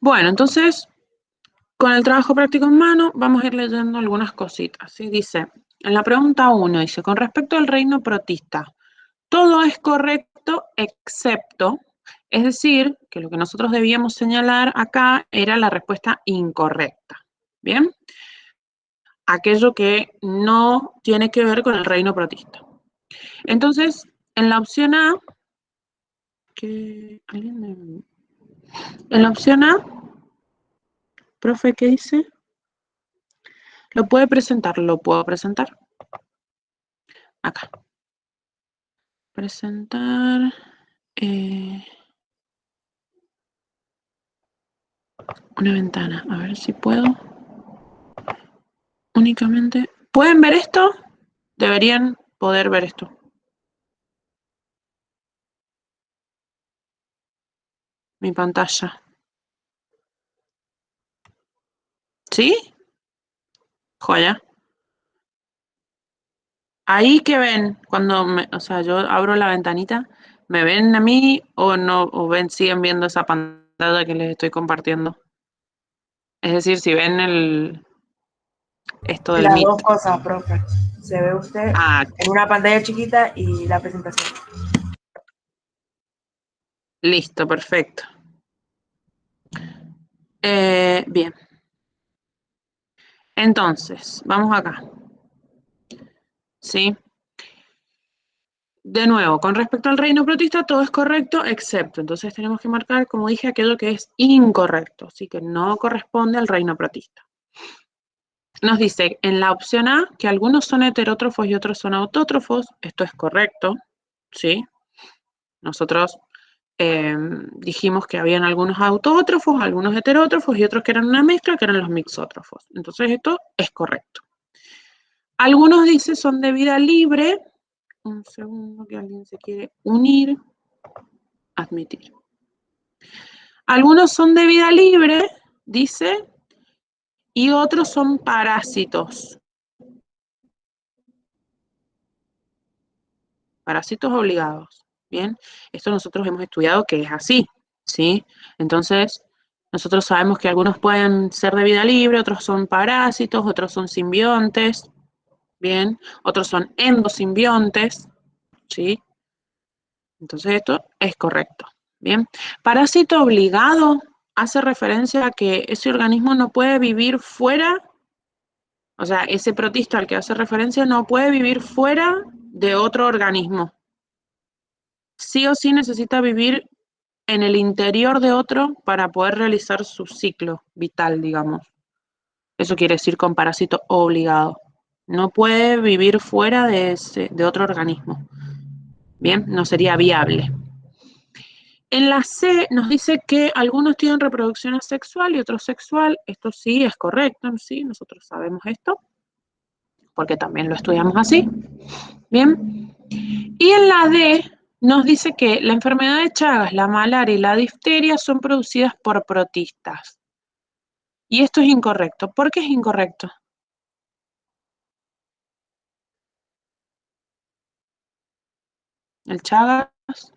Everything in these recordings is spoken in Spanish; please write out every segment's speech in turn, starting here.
Bueno, entonces, con el trabajo práctico en mano, vamos a ir leyendo algunas cositas. ¿Sí? Dice, en la pregunta 1, dice, con respecto al reino protista, todo es correcto excepto, es decir, que lo que nosotros debíamos señalar acá era la respuesta incorrecta. ¿Bien? Aquello que no tiene que ver con el reino protista. Entonces, en la opción A, en la opción A, profe, ¿qué dice? ¿Lo puede presentar? ¿Lo puedo presentar? Acá. Presentar. Una ventana. A ver si puedo. Únicamente. ¿Pueden ver esto? Deberían poder ver esto. Mi pantalla. ¿Sí? Joya. Ahí que ven, cuando o sea, yo abro la ventanita, ¿me ven a mí o no? ¿O siguen viendo esa pantalla que les estoy compartiendo? Es decir, si ven esto del Las Meet. dos cosas, profe. Se ve usted Ah, en una pantalla chiquita y la presentación. listo, perfecto. Bien. Entonces, vamos acá. ¿Sí? De nuevo, con respecto al reino protista, todo es correcto, excepto. Entonces tenemos que marcar, como dije, aquello que es incorrecto, así que no corresponde al reino protista. Nos dice en la opción A que algunos son heterótrofos y otros son autótrofos. Esto es correcto, ¿sí? Nosotros dijimos que habían algunos autótrofos, algunos heterótrofos y otros que eran una mezcla, que eran los mixótrofos. Entonces esto es correcto. Algunos, dice, son de vida libre. Un segundo que alguien se quiere unir. Admitir. Algunos son de vida libre, dice, y otros son parásitos. Parásitos obligados. Bien, esto nosotros hemos estudiado que es así, ¿sí? Entonces, nosotros sabemos que algunos pueden ser de vida libre, otros son parásitos, otros son simbiontes, bien, otros son endosimbiontes, ¿sí? Entonces esto es correcto, bien. Parásito obligado hace referencia a que ese organismo no puede vivir fuera, o sea, ese protista al que hace referencia no puede vivir fuera de otro organismo. Sí o sí necesita vivir en el interior de otro para poder realizar su ciclo vital, digamos. Eso quiere decir con parásito obligado. No puede vivir fuera de otro organismo. Bien, no sería viable. En la C nos dice que algunos tienen reproducción asexual y otros sexual. Esto sí es correcto, sí, nosotros sabemos esto, porque también lo estudiamos así. Bien. Y en la D nos dice que la enfermedad de Chagas, la malaria y la difteria son producidas por protistas. Y esto es incorrecto. ¿Por qué es incorrecto? El Chagas,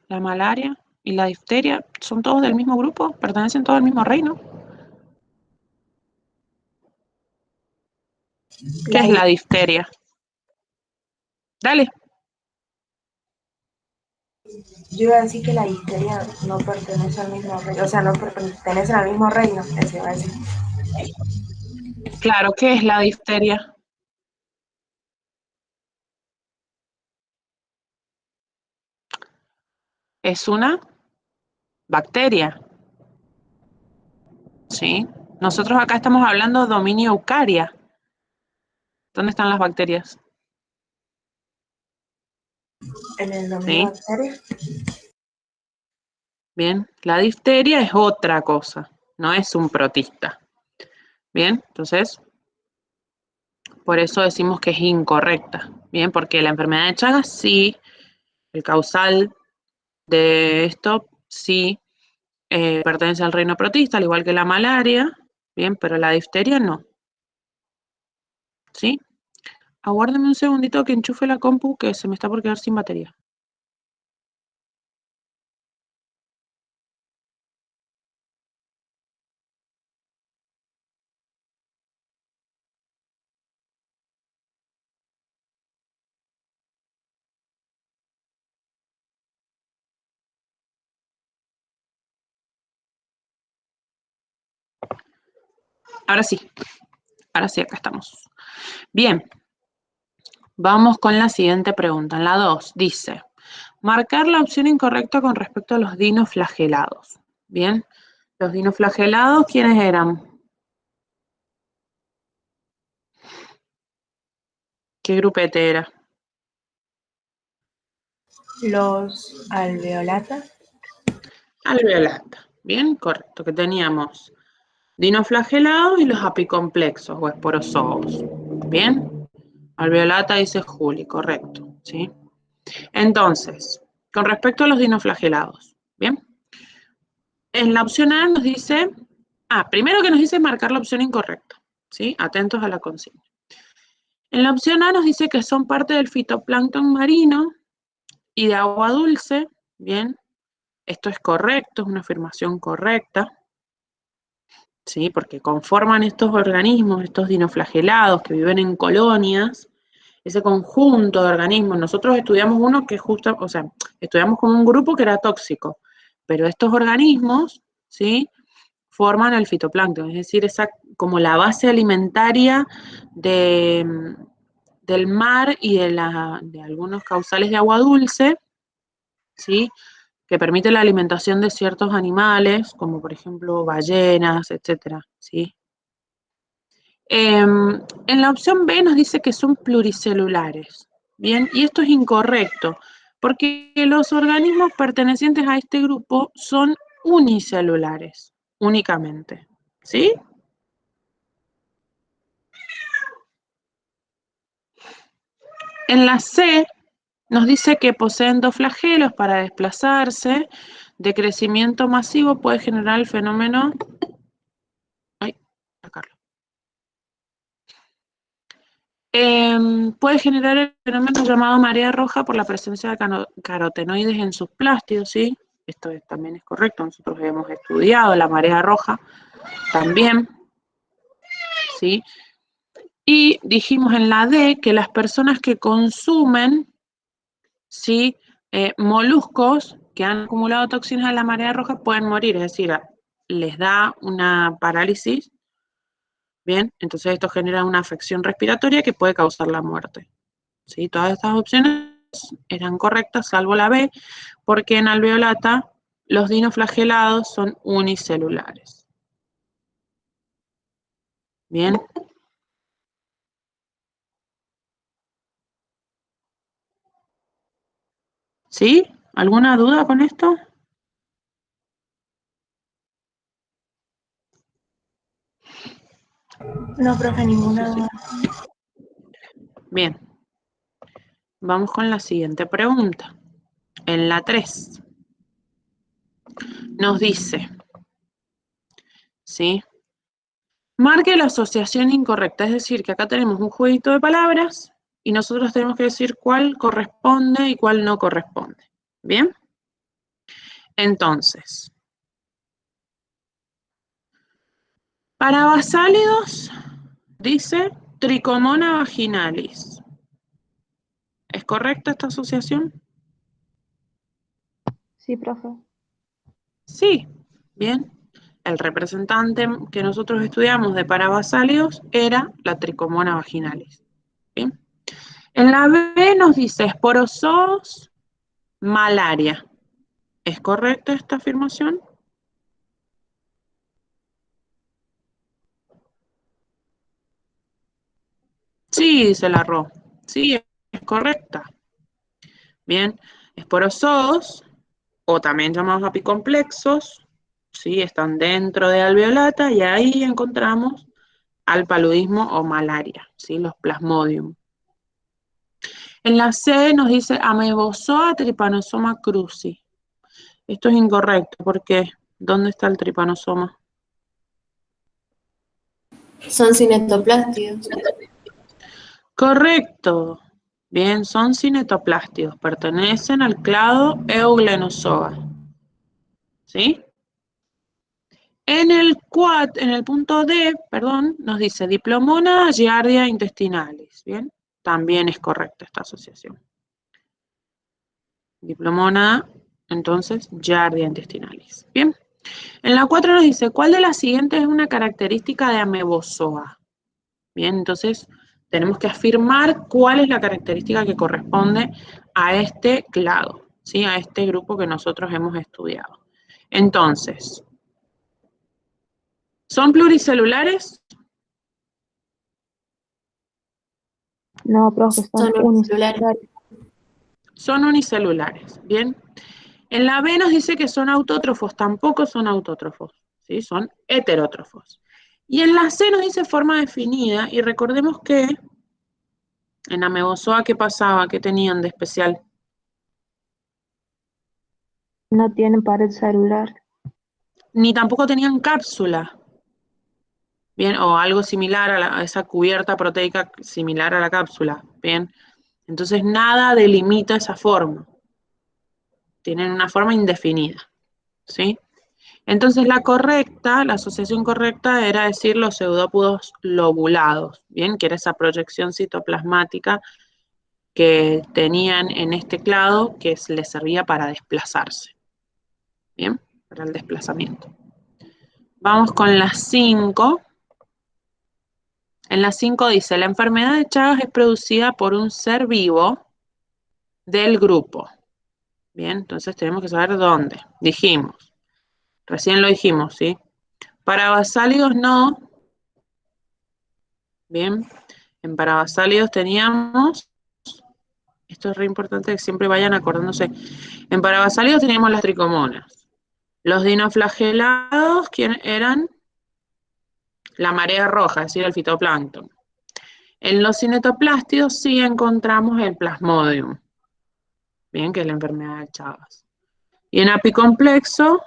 la malaria y la difteria son todos del mismo grupo, pertenecen todos al mismo reino. ¿Qué es la difteria? Dale. Yo iba a decir que la difteria no pertenece al mismo reino, o sea, no pertenece al mismo reino, eso iba a decir. Claro, ¿qué es la difteria? Es una bacteria, ¿sí? Nosotros acá estamos hablando de dominio eucaria. ¿Dónde están las bacterias? En el dominio ¿Sí? bacteria. Bien, la difteria es otra cosa, no es un protista. Bien, entonces, por eso decimos que es incorrecta. Bien, porque la enfermedad de Chagas sí, el causal de esto sí pertenece al reino protista, al igual que la malaria, bien, pero la difteria no. ¿Sí? Aguárdeme un segundito que enchufe la compu que se me está por quedar sin batería. Ahora sí, acá estamos. Bien, vamos con la siguiente pregunta. En la 2 dice, marcar la opción incorrecta con respecto a los dinoflagelados. Bien, los dinoflagelados, ¿quiénes eran? ¿Qué grupete era? Los alveolatas. Alveolata. Bien, correcto, que teníamos dinoflagelados y los apicomplexos o esporozoos. Bien, alveolata dice Juli, correcto, ¿sí? Entonces, con respecto a los dinoflagelados, ¿bien? En la opción A nos dice, primero que nos dice marcar la opción incorrecta, ¿sí? Atentos a la consigna. En la opción A nos dice que son parte del fitoplancton marino y de agua dulce, ¿bien? Esto es correcto, es una afirmación correcta, ¿sí? Porque conforman estos organismos, estos dinoflagelados que viven en colonias, ese conjunto de organismos. Nosotros estudiamos uno que justo, o sea, estudiamos con un grupo que era tóxico, pero estos organismos, ¿sí? Forman el fitoplancton, es decir, esa como la base alimentaria del mar y de algunos causales de agua dulce, ¿sí? Que permite la alimentación de ciertos animales, como por ejemplo ballenas, etcétera, ¿sí? En la opción B nos dice que son pluricelulares, ¿bien? Y esto es incorrecto, porque los organismos pertenecientes a este grupo son unicelulares, únicamente, ¿sí? En la C nos dice que poseen dos flagelos para desplazarse, de crecimiento masivo puede generar el fenómeno... Ay, sacarlo. Puede generar el fenómeno llamado marea roja por la presencia de carotenoides en sus plásticos, ¿sí? Esto también es correcto, nosotros hemos estudiado la marea roja también, ¿sí? Y dijimos en la D que las personas que consumen, ¿sí? Moluscos que han acumulado toxinas en la marea roja pueden morir, es decir, les da una parálisis, ¿bien? Entonces esto genera una afección respiratoria que puede causar la muerte. ¿Sí? Todas estas opciones eran correctas, salvo la B, porque en alveolata los dinoflagelados son unicelulares. Bien. ¿Sí? ¿Alguna duda con esto? No, profe, ninguna duda. Bien. Vamos con la siguiente pregunta. En la 3 nos dice, ¿sí? Marque la asociación incorrecta, es decir, que acá tenemos un jueguito de palabras y nosotros tenemos que decir cuál corresponde y cuál no corresponde. ¿Bien? Entonces, para basálidos, dice Tricomona vaginalis. ¿Es correcta esta asociación? Sí, profe. Sí, bien. El representante que nosotros estudiamos de parabasálidos era la Tricomona vaginalis. Bien. En la B nos dice esporozoos, malaria. ¿Es correcta esta afirmación? Sí, dice la RO. Sí, es correcta. Bien, esporozoos, o también llamados apicomplexos, ¿sí? Están dentro de alveolata y ahí encontramos al paludismo o malaria, ¿sí? Los plasmodium. En la C nos dice Amebozoa trypanosoma cruzi. Esto es incorrecto, ¿por qué? ¿Dónde está el tripanosoma? Son cinetoplástidos. Correcto. Bien, son cinetoplástidos, pertenecen al clado Euglenozoa. ¿Sí? En el punto D, perdón, nos dice Diplomona giardia intestinalis. Bien, también es correcta esta asociación. Diplomona, entonces, giardia intestinalis. Bien, En la 4 nos dice, ¿cuál de las siguientes es una característica de Amebozoa? Bien, entonces tenemos que afirmar cuál es la característica que corresponde a este clado, ¿sí? A este grupo que nosotros hemos estudiado. Entonces, ¿son pluricelulares? No, profe, son Son unicelulares. unicelulares. Son unicelulares, ¿bien? En la B nos dice que son autótrofos, tampoco son autótrofos, ¿sí? Son heterótrofos. Y en la C nos dice forma definida, y recordemos que en Amebozoa, ¿qué pasaba? ¿Qué tenían de especial? No tienen pared celular. Ni tampoco tenían cápsula, ¿bien? O algo similar a esa cubierta proteica similar a la cápsula, ¿bien? Entonces nada delimita esa forma. Tienen una forma indefinida, ¿sí? Entonces la correcta, la asociación correcta era decir los pseudópodos lobulados, ¿bien? Que era esa proyección citoplasmática que tenían en este clado que les servía para desplazarse, ¿bien? Para el desplazamiento. Vamos con las 5. En la 5 dice, la enfermedad de Chagas es producida por un ser vivo del grupo. Bien, entonces tenemos que saber dónde. Dijimos, recién lo dijimos, ¿sí? Parabasálidos no. Bien, en parabasálidos teníamos, esto es re importante que siempre vayan acordándose, en parabasálidos teníamos las tricomonas. Los dinoflagelados, ¿quién eran? La marea roja, es decir, el fitoplancton. En los cinetoplástidos sí encontramos el plasmodium, bien, que es la enfermedad de Chagas. Y en apicomplejo,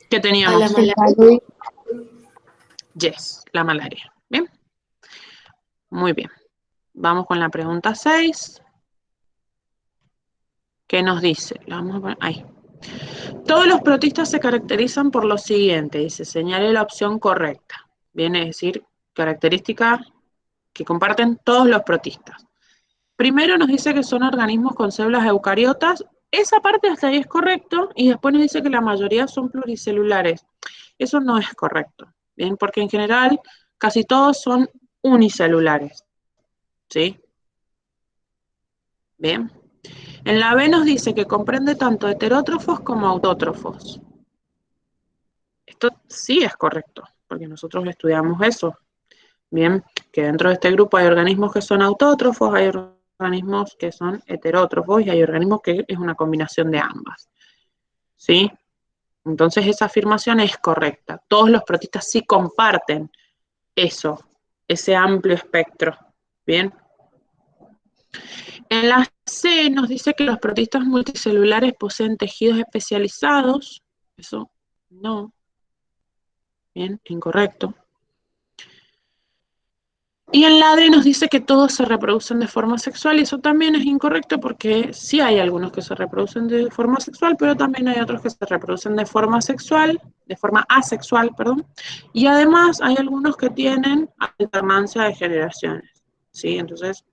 ¿qué A teníamos? la malaria. Yes, la malaria. Bien, muy bien. Vamos con la pregunta 6. ¿Qué nos dice? La vamos a poner ahí. Todos los protistas se caracterizan por lo siguiente, dice, señale la opción correcta. Viene a decir características que comparten todos los protistas. Primero nos dice que son organismos con células eucariotas. Esa parte hasta ahí es correcto, y después nos dice que la mayoría son pluricelulares. Eso no es correcto, ¿bien? Porque en general casi todos son unicelulares, ¿sí? Bien. En la B nos dice que comprende tanto heterótrofos como autótrofos. Esto sí es correcto, porque nosotros estudiamos eso. Bien, que dentro de este grupo hay organismos que son autótrofos, hay organismos que son heterótrofos y hay organismos que es una combinación de ambas. ¿Sí? Entonces esa afirmación es correcta. Todos los protistas sí comparten eso, ese amplio espectro. Bien. En la C nos dice que los protistas multicelulares poseen tejidos especializados. Eso no. Bien, incorrecto. Y en la D nos dice que todos se reproducen de forma sexual, y eso también es incorrecto porque sí hay algunos que se reproducen de forma sexual, pero también hay otros que se reproducen de forma sexual, de forma asexual, perdón, y además hay algunos que tienen alternancia de generaciones, ¿sí? Entonces,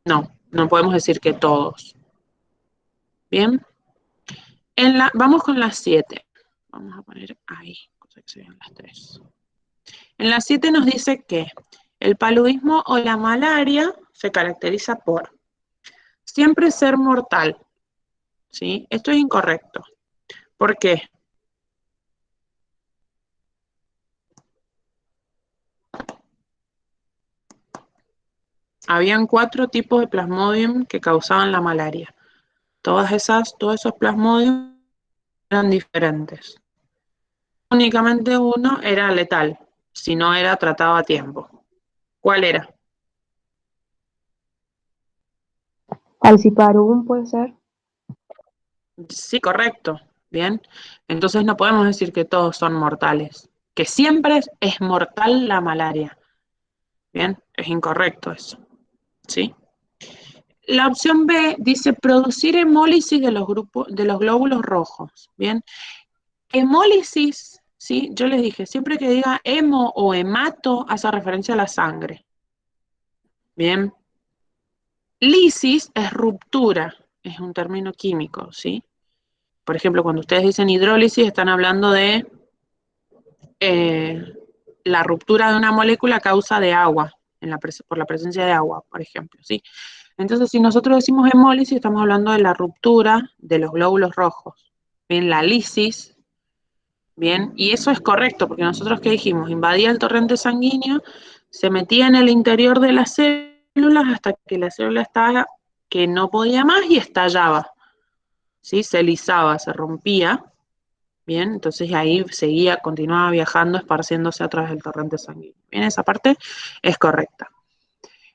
no podemos decir que todos. Bien, vamos con las 7. Vamos a poner ahí, cosa que se vean las 3. En la 7 nos dice que el paludismo o la malaria se caracteriza por siempre ser mortal, ¿sí? Esto es incorrecto. ¿Por qué? Habían 4 tipos de plasmodium que causaban la malaria. Todos esos plasmodium eran diferentes. Únicamente uno era letal, si no era tratado a tiempo. ¿Cuál era? Falciparum puede ser. Sí, correcto. Bien. Entonces no podemos decir que todos son mortales. Que siempre es mortal la malaria. Bien, es incorrecto eso. ¿Sí? La opción B dice producir hemólisis de los glóbulos rojos. Bien. Hemólisis, ¿sí? Yo les dije, siempre que diga hemo o hemato, hace referencia a la sangre. Bien. Lisis es ruptura, es un término químico, ¿sí? Por ejemplo, cuando ustedes dicen hidrólisis, están hablando de la ruptura de una molécula a causa de agua, por la presencia de agua, por ejemplo, ¿sí? Entonces, si nosotros decimos hemólisis, estamos hablando de la ruptura de los glóbulos rojos. Bien, la lisis, bien, y eso es correcto, porque nosotros, ¿qué dijimos? Invadía el torrente sanguíneo, se metía en el interior de las células hasta que la célula estaba que no podía más y estallaba, ¿sí? Se lisaba, se rompía, bien, entonces ahí seguía, continuaba viajando, esparciéndose a través del torrente sanguíneo. Bien, esa parte es correcta.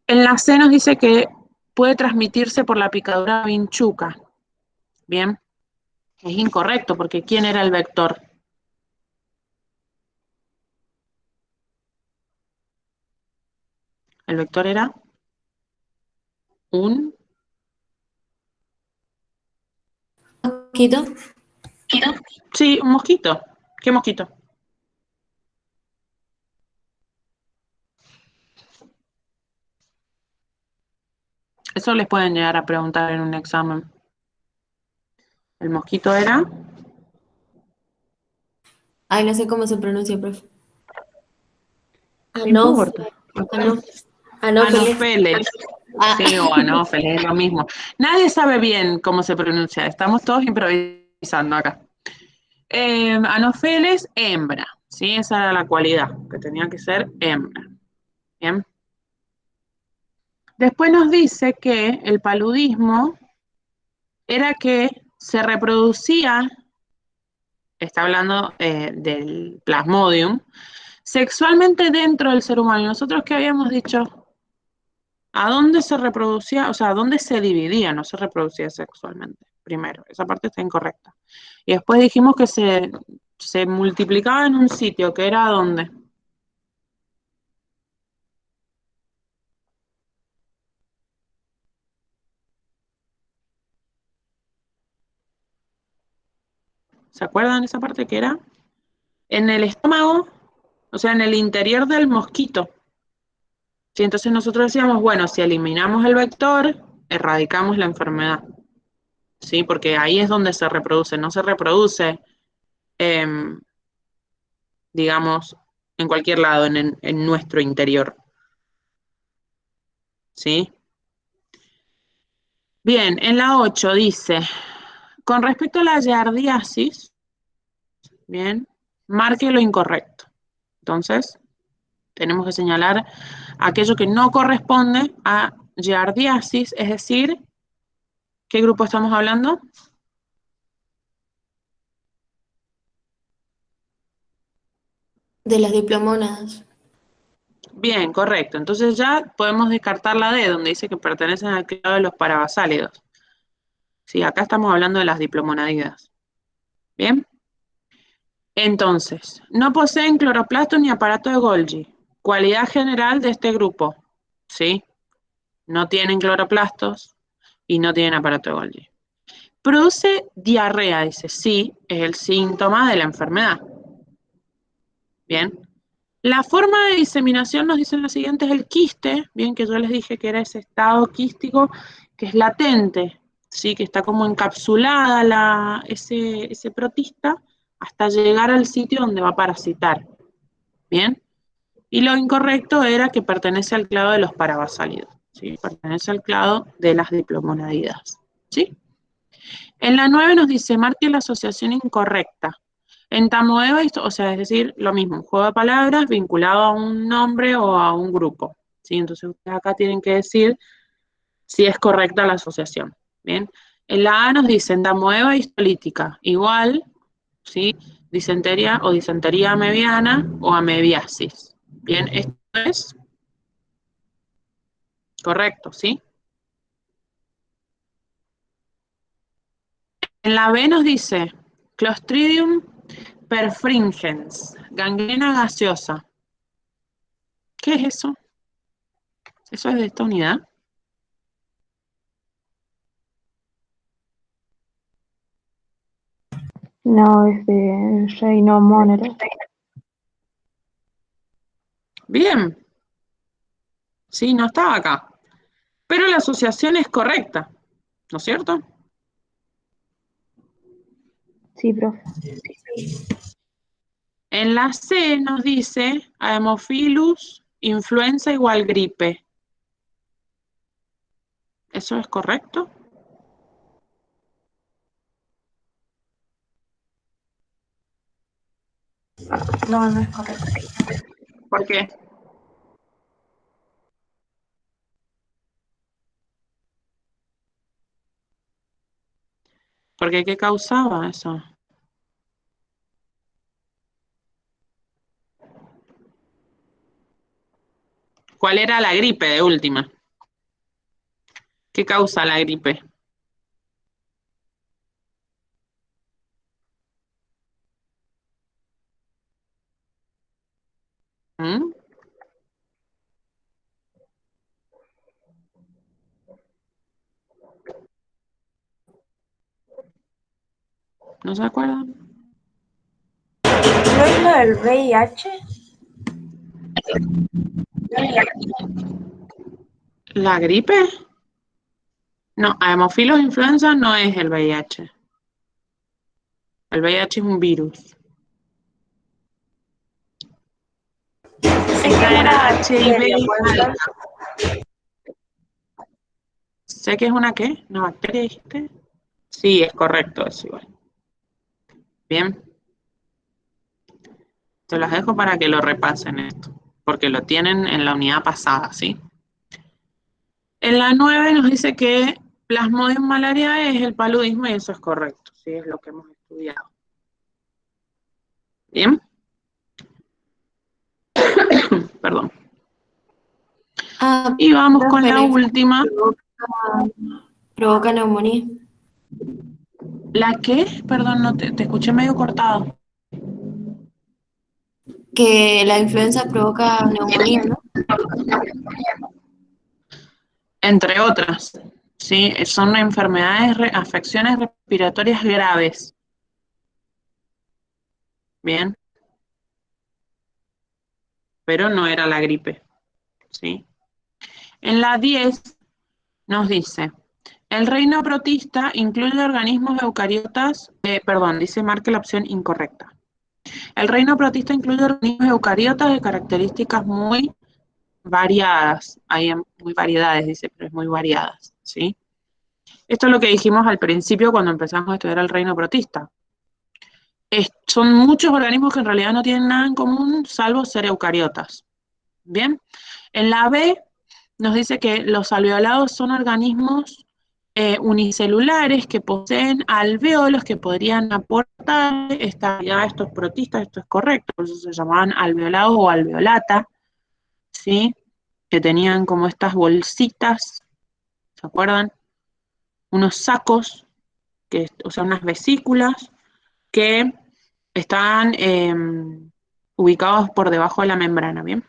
En la C nos dice que puede transmitirse por la picadura vinchuca. Bien, es incorrecto porque ¿quién era el vector? El vector era un ¿Mosquito? mosquito. Sí, un mosquito. ¿Qué mosquito? Eso les pueden llegar a preguntar en un examen. El mosquito era Ay, no sé cómo se pronuncia, profe. no Anof, importa. anof, anófeles. Anófeles. Ah, Sí, o anófeles, es lo mismo. Nadie sabe bien cómo se pronuncia. Estamos todos improvisando acá. Anófeles, hembra. ¿Sí? Esa era la cualidad, que tenía que ser hembra. Bien. Después nos dice que el paludismo era que se reproducía, está hablando del plasmodium, sexualmente dentro del ser humano. ¿Y nosotros qué habíamos dicho? ¿A dónde se reproducía? O sea, ¿a dónde se dividía? No se reproducía sexualmente. Primero, esa parte está incorrecta. Y después dijimos que se multiplicaba en un sitio, que era ¿dónde? ¿Se acuerdan esa parte que era? En el estómago, o sea, en el interior del mosquito. Sí, entonces nosotros decíamos, bueno, si eliminamos el vector, erradicamos la enfermedad. Sí, porque ahí es donde se reproduce, no se reproduce, em, digamos, en cualquier lado, en nuestro interior. ¿Sí? Bien, en la 8 dice, con respecto a la giardiasis, bien, marque lo incorrecto. Entonces, tenemos que señalar aquello que no corresponde a giardiasis, es decir, ¿qué grupo estamos hablando? de las diplomonas. Bien, correcto. Entonces ya podemos descartar la D, donde dice que pertenecen al clado de los parabasálidos. Sí, acá estamos hablando de las diplomonadidas. Bien. Entonces, no poseen cloroplasto ni aparato de Golgi. Cualidad general de este grupo. ¿Sí? No tienen cloroplastos y no tienen aparato de Golgi. Produce diarrea, dice. Sí, es el síntoma de la enfermedad. Bien. La forma de diseminación nos dicen lo siguiente, es el quiste, bien que yo les dije que era ese estado quístico que es latente, ¿sí? Que está como encapsulada ese protista hasta llegar al sitio donde va a parasitar. Bien. Y lo incorrecto era que pertenece al clado de los parabasálidos, ¿sí? Pertenece al clado de las diplomonadidas. ¿Sí? En la 9 nos dice, marque la asociación incorrecta. Entamoeba, o sea, es decir, lo mismo, un juego de palabras vinculado a un nombre o a un grupo. ¿Sí? Entonces ustedes acá tienen que decir si es correcta la asociación. Bien. En la A nos dice entamoeba histolítica, igual, ¿sí? Disentería o disentería amebiana o amebiasis. Bien, esto es correcto, ¿sí? En la B nos dice Clostridium perfringens, gangrena gaseosa. ¿Qué es eso? ¿Eso es de esta unidad? No, es de Reino Monero. Bien. Sí, no estaba acá. Pero la asociación es correcta, ¿no es cierto? Sí, profe. En la C nos dice Haemophilus influenza igual gripe. ¿Eso es correcto? No, no es correcto. ¿Por qué? Porque ¿qué causaba eso? ¿Cuál era la gripe de última? ¿Qué causa la gripe? ¿Mm? ¿No se acuerdan? ¿No es lo del VIH? ¿La gripe? No, Haemophilus influenza no es el VIH. El VIH es un virus. Esta era HIV. Sé que es una ¿qué? ¿Una bacteria dijiste? Sí, es correcto, es igual. Bien. Se los dejo para que lo repasen esto, porque lo tienen en la unidad pasada, ¿sí? En la 9 nos dice que Plasmodium malariae es el paludismo y eso es correcto, sí, es lo que hemos estudiado. ¿Bien? Perdón. Y vamos con la última. Provoca neumonía. ¿La qué? Perdón, no te escuché medio cortado. Que la influenza provoca neumonía, ¿no? Entre otras, ¿sí? Son enfermedades, afecciones respiratorias graves. Bien. Pero no era la gripe, ¿sí? En la 10 nos dice, el reino protista incluye organismos eucariotas, dice marque la opción incorrecta. El reino protista incluye organismos eucariotas de características muy variadas, hay muy variedades, dice, pero es muy variadas, ¿sí? Esto es lo que dijimos al principio cuando empezamos a estudiar el reino protista. Son muchos organismos que en realidad no tienen nada en común, salvo ser eucariotas. Bien, en la B nos dice que los alveolados son organismos unicelulares que poseen alveolos que podrían aportar estabilidad a estos protistas, esto es correcto, por eso se llamaban alveolados o alveolata, ¿sí? Que tenían como estas bolsitas, ¿se acuerdan? Unos sacos, o sea, unas vesículas que están ubicados por debajo de la membrana, ¿bien?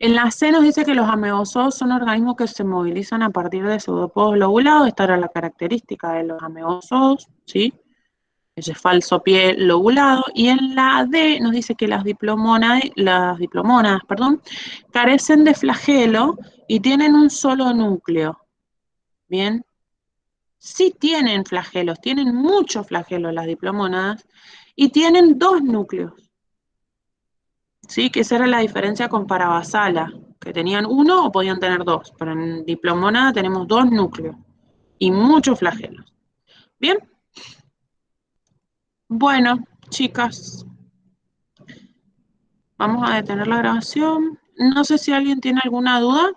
En la C nos dice que los ameozoos son organismos que se movilizan a partir de pseudópodos lobulados. Esta era la característica de los ameozoos, ¿sí? Ese falso pie lobulado. Y en la D nos dice que las diplomonas, carecen de flagelo y tienen un solo núcleo. ¿Bien? Sí tienen flagelos, tienen muchos flagelos las diplomónadas y tienen dos núcleos. Sí, que esa era la diferencia con Parabasala, que tenían uno o podían tener dos, pero en Diplomónada tenemos dos núcleos y muchos flagelos. Bien, bueno, chicas, vamos a detener la grabación. No sé si alguien tiene alguna duda.